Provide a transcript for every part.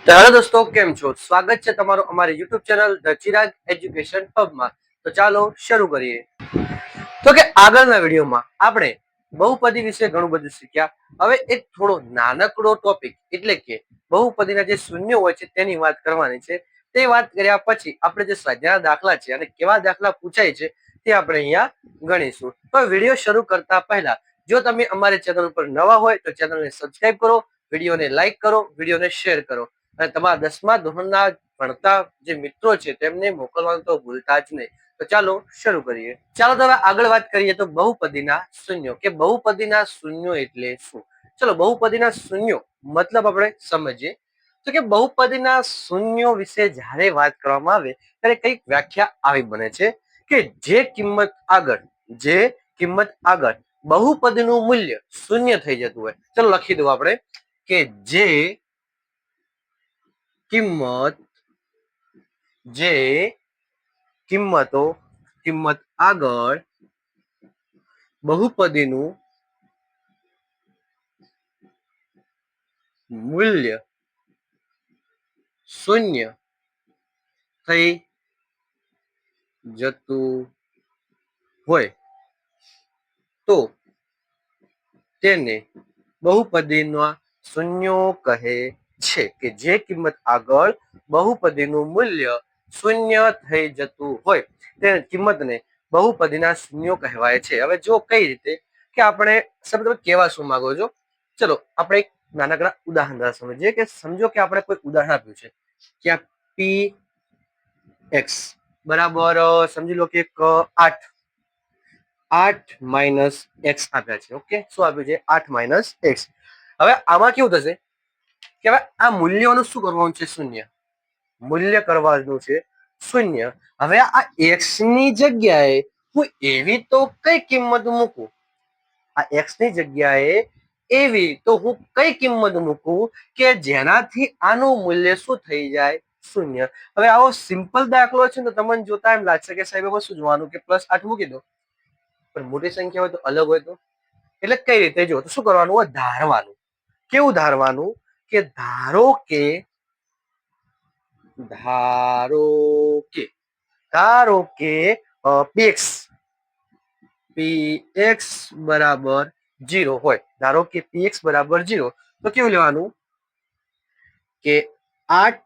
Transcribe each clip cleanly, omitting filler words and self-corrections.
તો હેલો દોસ્તો, કેમ છો? સ્વાગત છે તમારું અમારી YouTube channel the Chirag education હબમાં. તો ચાલો શરૂ કરીએ. તો કે આગળના વિડીયોમાં આપણે બહુપદી વિશે ઘણું બધું શીખ્યા. હવે એક થોડો નાનકડો ટોપિક એટલે કે બહુપદીના જે શૂન્યો હોય છે તેની વાત કરવાની છે. તે વાત કર્યા પછી આપણે જે સ્વાધ્યાયના દાખલા છે અને કેવા દાખલા પૂછાય છે તે આપણે અહીંયા ગણીશું. તો વિડીયો શરૂ કરતા પહેલા જો તમે અમારી ચેનલ ઉપર નવા હોય તો ચેનલને સબસ્ક્રાઇબ કરો, વિડીયોને લાઈક કરો, વિડીયોને શેર કરો અને તમારા 10મા ધોરણના ભણતા જે મિત્રો છે તેમને મોકલવાનું તો ભૂલતા જ નહીં. તો ચાલો શરૂ કરીએ. ચાલો તો હવે આગળ વાત કરીએ તો બહુપદીના શૂન્યો કે બહુપદીના શૂન્યો એટલે શું. ચલો બહુપદીના શૂન્યો મતલબ આપણે સમજીએ. તો કે બહુપદીના શૂન્યો વિશે જ્યારે વાત કરવામાં આવે ત્યારે કઈક વ્યાખ્યા આવી બને છે કે જે કિંમત આગળ બહુપદીનું મૂલ્ય શૂન્ય થઈ જતું હોય. ચલો લખી દઉં આપણે કે જે કિંમત આગળ બહુપદીનું મૂલ્ય શૂન્ય થઈ જતું હોય તો તેને બહુપદીના શૂન્યો કહે છે. કે જે કિંમત આગળ બહુપદીનું મૂલ્ય શૂન્ય થઈ જતું હોય તે કિંમતને બહુપદીના શૂન્યો કહેવાય છે. હવે જો કઈ રીતે કે આપણે શબ્દ કેવા શું માંગો છો, ચલો આપણે એક નાનકડા ઉદાહરણ દ્વારા સમજીએ. કે સમજો કે આપણે કોઈ ઉદાહરણ આપ્યું છે કે આ px બરાબર સમજી લો કે 8 માઇનસ એક્સ આપ્યા છે. ઓકે, શું આપ્યું છે? 8 માઇનસ એક્સ. હવે આમાં કેવું થશે કે હવે આ મૂલ્યોનું શું કરવાનું છે? શૂન્ય. મૂલ્ય કરવાનું છે શૂન્ય. હવે આ એક્સ ની જગ્યાએ હું એવી તો કઈ કિંમત મૂકું? આ એક્સ ની જગ્યાએ એવી તો હું કઈ કિંમત મૂકું કે જેનાથી આનું મૂલ્ય શું થઈ જાય? શૂન્ય. હવે આવો સિમ્પલ દાખલો છે ને તમને જોતા એમ લાગશે કે સાહેબ શું જોવાનું કે +8 મૂકી દો, પણ મોટી સંખ્યા હોય તો અલગ હોય તો એટલે કઈ રીતે જો તો શું કરવાનું હોય? ધારવાનું. કેવું ધારવાનું કે ધારો કે px બરાબર 0 હોય. ધારો કે px બરાબર 0 તો કેવું લેવાનું કે 8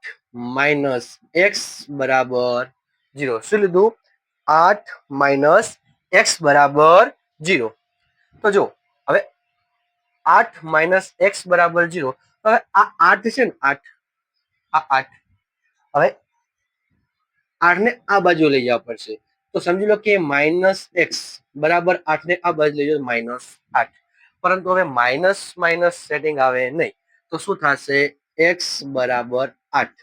માઇનસ એક્સ બરાબર 0. શું લીધું? 8 માઇનસ એક્સ બરાબર 0. તો જો હવે 8 માઇનસ એક્સ બરાબર 0. હવે આ 8 છે ને, 8 હવે 8 ને આ બાજુ લઈ જવા પડશે. તો સમજી લો કે માઇનસ એક્સ બરાબર 8 ને આ બાજુ લઈ જાઓ -8. પરંતુ હવે માઇનસ માઇનસ સેટિંગ આવે નહીં તો શું થશે? એક્સ બરાબર 8.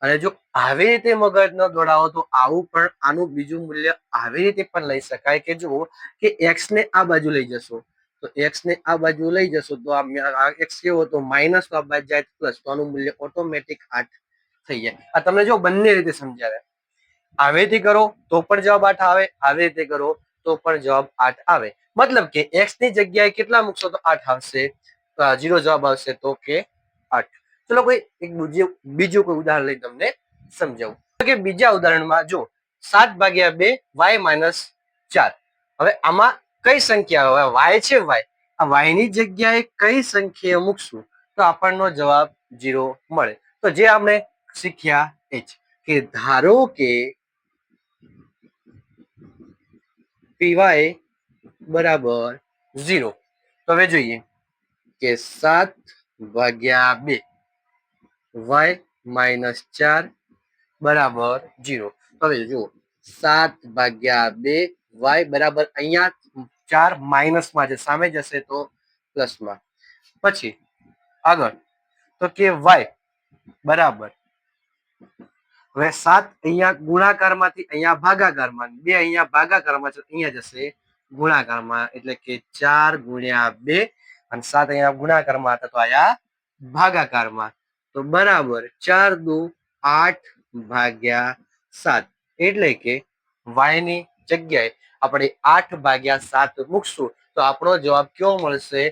અને જો આવી રીતે મગજ ન દોડાવો તો આવું પણ આનું બીજું મૂલ્ય આવી રીતે પણ લઈ શકાય કે જુઓ કે એક્સ ને આ બાજુ લઈ જશો તો એક્સ ને આ બાજુ લઈ જશો તો આ એક્સ કેવો હતો? માઇનસ, તો આ બાજુ જાય પ્લસ, તો આનું મૂલ્ય ઓટોમેટિક 8 થઈ જાય. આ તમને જો બંને રીતે સમજાવે. આવી રીતે કરો તો પણ જવાબ 8 આવે, આવી રીતે કરો તો પણ જવાબ 8 આવે. મતલબ કે એક્સ ની જગ્યાએ કેટલા મૂકશો તો 8 આવશે? 0 જવાબ આવશે તો કે 8. ચલો કોઈ એક બીજું કોઈ ઉદાહરણ લઈ તમને સમજાવું. કે બીજા ઉદાહરણમાં જો 7/2 y-4. હવે આમાં કઈ સંખ્યા y છે? આ y ની જગ્યાએ કઈ સંખ્યા મૂકશું તો આપણનો જવાબ 0 મળે. તો જે આપણે શીખ્યા એ જ કે ધારો કે py બરાબર 0. તો હવે જોઈએ કે 7/2 y-4 બરાબર 0. હવે જુઓ 7/2 y બરાબર અહીંયા 4 માઇનસમાં છે, સામે જશે તો પ્લસમાં. પછી આગળ તો કે y બરાબર, હવે 7 અહીંયા ગુણાકારમાંથી અહીંયા ભાગાકારમાં, 2 અહીંયા ભાગાકારમાં છે, અહીંયા જશે ગુણાકારમાં, એટલે કે 4 ગુણ્યા 2 અને 7 અહીંયા ગુણાકારમાં હતા તો આયા ભાગાકારમાં. તો બરાબર 4 દુ 8/7. એટલે કે y ની જગ્યાએ આપણે 8/7 મૂકશું તો આપણો જવાબ કેવો મળશે?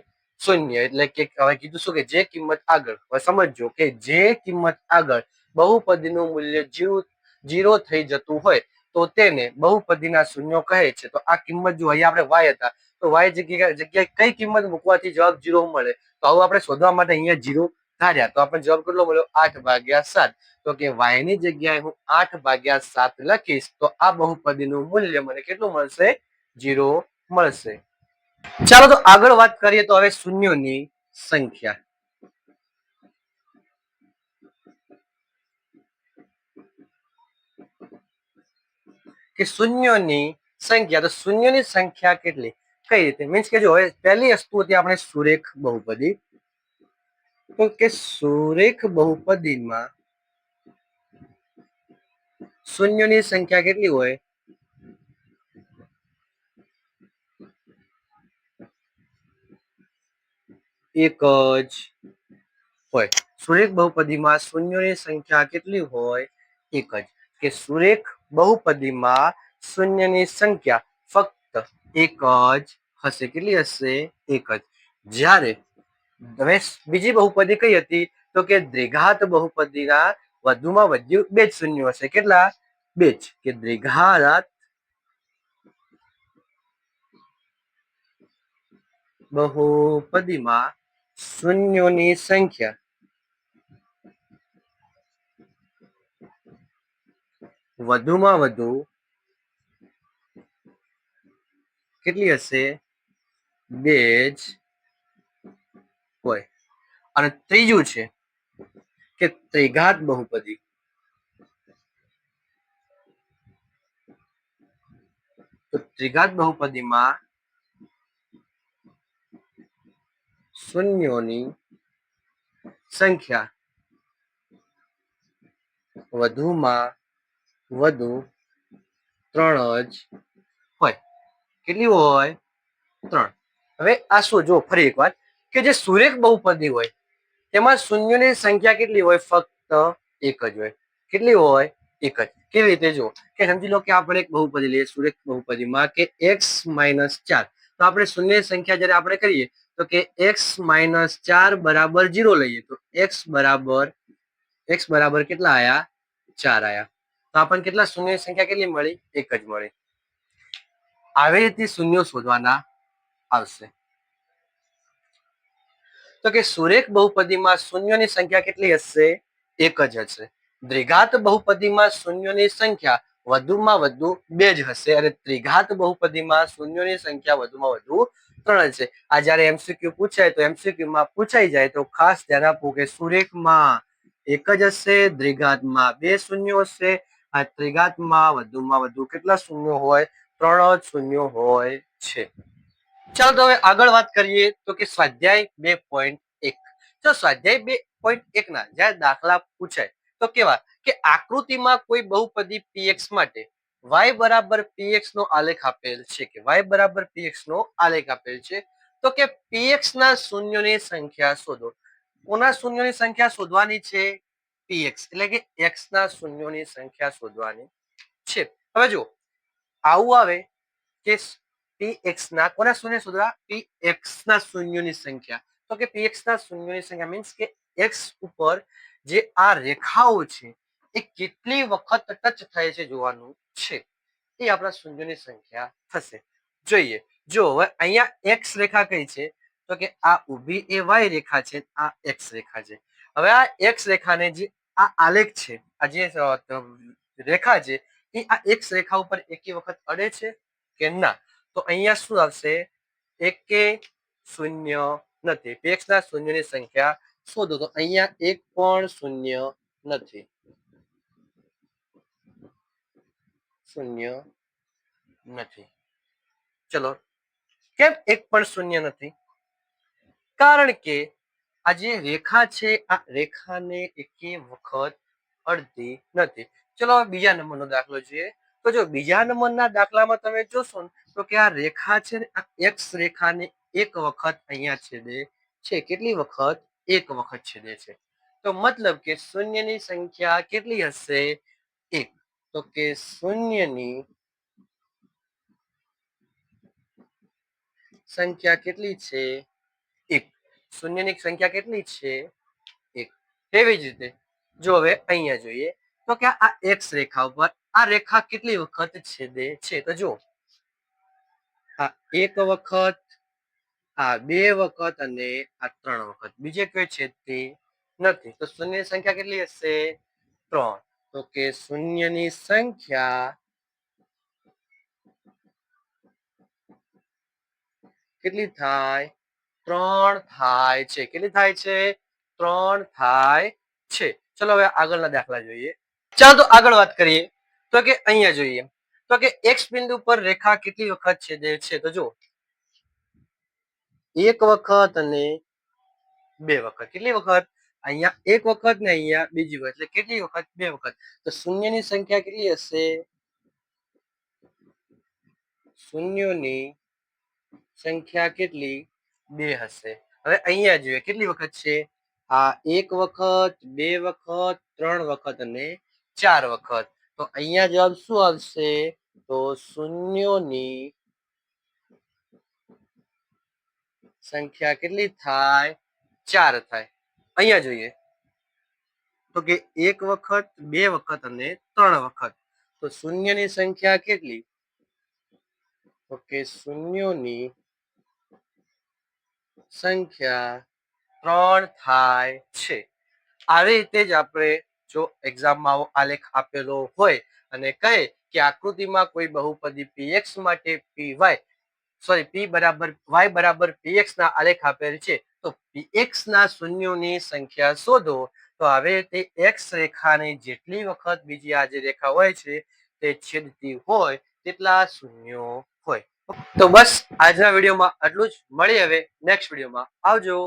શૂન્ય એટલે કે હવે કીધું શું કે જે કિંમત આગળ, હવે સમજો કે જે કિંમત આગળ બહુપદીનું મૂલ્ય 0 થઈ જતું હોય તો તેને બહુપદીના શૂન્યો કહે છે. તો આ કિંમત જો અહીંયા આપણે y હતા તો y જગ્યાએ કઈ કિંમત મૂકવાથી જવાબ 0 મળે? તો આવું આપણે શોધવા માટે અહીંયા 0 ધાર્યા તો આપણે જવાબ કેટલો મળ્યો? 8/7. તો કે y ની જગ્યાએ હું 8/7 લખીશ તો આ બહુપદીનું મૂલ્ય મને કેટલું મળશે? 0 મળશે. ચાલો તો આગળ વાત કરીએ તો હવે શૂન્યોની સંખ્યા. કે શૂન્યોની સંખ્યા, તો શૂન્યોની સંખ્યા કેટલી? કઈ રીતે? મીન્સ કે જો હવે પહેલી વસ્તુ હતી આપણે સુરેખ બહુપદી. તો કે સુરેખ બહુપદીમાં શૂન્યોની સંખ્યા કેટલી હોય? એક જ હોય. સુરેખ બહુપદીમાં શૂન્યોની સંખ્યા કેટલી હોય? એક જ. કે સુરેખ બહુપદીમાં શૂન્યની સંખ્યા ફક્ત એક જ હશે. કેટલી હશે? એક જ. જ્યારે હવે બીજી બહુપદી કઈ હતી? તો કે દ્વિઘાત બહુપદીના વધુમાં વધુ બે જ શૂન્યો હશે. કેટલા? બે જ. કે દ્વિઘાત બહુપદીમાં શૂન્યોની સંખ્યા વધુમાં વધુ કેટલી હશે? બે જ હોય. અને ત્રીજું છે કે ત્રિઘાત બહુપદી. તો ત્રિઘાત બહુપદીમાં શૂન્યોની સંખ્યા વધુમાં વધુ 3 જ હોય. કેટલી હોય? 3. હવે આ શું? જો ફરી એક વાર કે જે સુરેખ બહુપદી હોય તેમાં શૂન્યોની સંખ્યા કેટલી હોય? ફક્ત એક જ હોય. કેટલી હોય? એક જ. કેવી રીતે? જો કે સમજી લો કે આપણે એક બહુપદી લઈએ સુરેખ બહુપદીમાં કે x-4. તો આપણે શૂન્યની સંખ્યા જ્યારે આપણે કરીએ તો કે x-4 બરાબર 0 લઈએ તો x બરાબર કેટલા આયા? 4 આયા. તો આપણને કેટલા શૂન્યની સંખ્યા કેટલી મળી? એક જ મળી. આવી રીતે શૂન્યો શોધવાના આવશે. તો કે સુરેખ બહુપદીમાં શૂન્યોની સંખ્યા કેટલી હશે? એક જ હશે. દ્વિઘાત બહુપદીમાં શૂન્યોની સંખ્યા વધુમાં વધુ બે જ હશે અને ત્રિઘાત બહુપદીમાં શૂન્યોની સંખ્યા વધુમાં વધુ 3 છે. આ જ્યારે MCQ પૂછાય તો MCQ માં પૂછાઈ જાય તો ખાસ ધ્યાન આપવું કે સુરેખમાં એક જ હશે, દ્વિઘાતમાં બે શૂન્યો હશે, આ ત્રિઘાતમાં વધુમાં વધુ કેટલા શૂન્યો હોય? 3 જ શૂન્યો હોય છે. ચાલો તો હવે આગળ વાત કરીએ તો કે સ્વાધ્યાય 2.1. જો સ્વાધ્યાય 2.1 ના જ્યારે દાખલા પૂછાય તો કેવા કે આકૃતિમાં કોઈ બહુપદી px માટે y બરાબર px નો આલેખ આપેલ છે કે y બરાબર px નો આલેખ આપેલ છે તો કે px ના શૂન્યોની સંખ્યા શોધો. કોના શૂન્યોની સંખ્યા શોધવાની છે? px એટલે કે x ના શૂન્યોની સંખ્યા શોધવાની છે. હવે જો આવું આવે કે px ના કોના શૂન્ય શોધવા? px ના શૂન્યોની સંખ્યા. તો કે px ના શૂન્યોની સંખ્યા મીન્સ કે x ઉપર જે આ રેખાઓ છે એ કેટલી વખત ટચ થાય છે જોવાનું છે. એ આપણા શૂન્યોની સંખ્યા થશે. જોઈએ જો હવે અહીંયા x રેખા કઈ છે? તો કે આ ઊભી એ y રેખા છે, આ x રેખા છે. હવે આ x રેખાને જે આ આલેખ છે, આ જે રેખા છે એ આ x રેખા ઉપર એકી વખત અડે છે કે ના? તો અહીંયા શું આવશે? એકે શૂન્ય નથી. px ના શૂન્યની સંખ્યા શોધો તો અહીંયા એક પણ શૂન્ય નથી. શૂન્ય નથી. ચલો કેમ એક પણ શૂન્ય નથી? કારણ કે આ જે રેખા છે આ રેખાને એકે વખત અડતી નથી. ચલો બીજા નંબરનો દાખલો જોઈએ. તો જો બીજા નંબરના દાખલામાં તમે જોશો તો કે આ રેખા છે ને આ x રેખાને એક વખત અહીંયા છેદે છે. કેટલી વખત? એક વખત છેદે છે. તો મતલબ કે શૂન્યની સંખ્યા કેટલી હશે? એક. તો કે શૂન્યની સંખ્યા કેટલી છે? એક. શૂન્યની સંખ્યા કેટલી છે? 1. તેવી જ રીતે જો હવે અહીંયા જોઈએ તો કે આ એક્સ રેખા ઉપર આ રેખા કેટલી વખત છેદે છે? તો જો આ 1 વખત, આ 2 વખત અને આ 3 વખત. બીજે કોઈ છેદતી નથી. તો શૂન્યની સંખ્યા કેટલી હશે? 3. તો કે શૂન્યની સંખ્યા કેટલી થાય? 3 થાય છે. કેટલી થાય છે? 3 થાય છે. ચલો હવે આગળના દાખલા જોઈએ. ચાલો તો આગળ વાત કરીએ. તો કે અહીંયા જોઈએ તો કે એક્સ બિંદુ પર રેખા કેટલી વખત છેદે છે? તો જો 1 વખત અને 2 વખત. કેટલી વખત? અહીંયા 1 વખત ને અહીંયા બીજી વખત. એટલે કેટલી વખત? 2 વખત. તો શૂન્યની સંખ્યા કેટલી હશે? શૂન્યોની સંખ્યા કેટલી? 2 હશે. હવે અહીંયા જોઈએ કેટલી વખત છે? આ 1 વખત, 2 વખત, 3 વખત અને 4 વખત. તો અહીંયા જવાબ શું આવશે? તો શૂન્યોની સંખ્યા કેટલી થાય? 4 થાય. અહીંયા જોઈએ તો કે 1 વખત, 2 વખત અને 3 વખત. તો શૂન્યની સંખ્યા કેટલી? તો કે શૂન્યોની સંખ્યા 3 થાય છે. આવી રીતે જ આપણે જો એક્ઝામમાં આવો આલેખ આપેલો હોય અને કહે કે આકૃતિમાં કોઈ બહુપદી px માટે p બરાબર y બરાબર px ના આલેખ આપેલ છે તો px ના શૂન્યોની સંખ્યા શોધો. તો આવી રીતે x રેખાની જેટલી વખત બીજી આ જે રેખા હોય છે તે છેદતી હોય તેટલા શૂન્યો હોય. તો બસ આજના વિડીયોમાં આટલું જ. મળીએ હવે નેક્સ્ટ વિડીયોમાં. આવજો.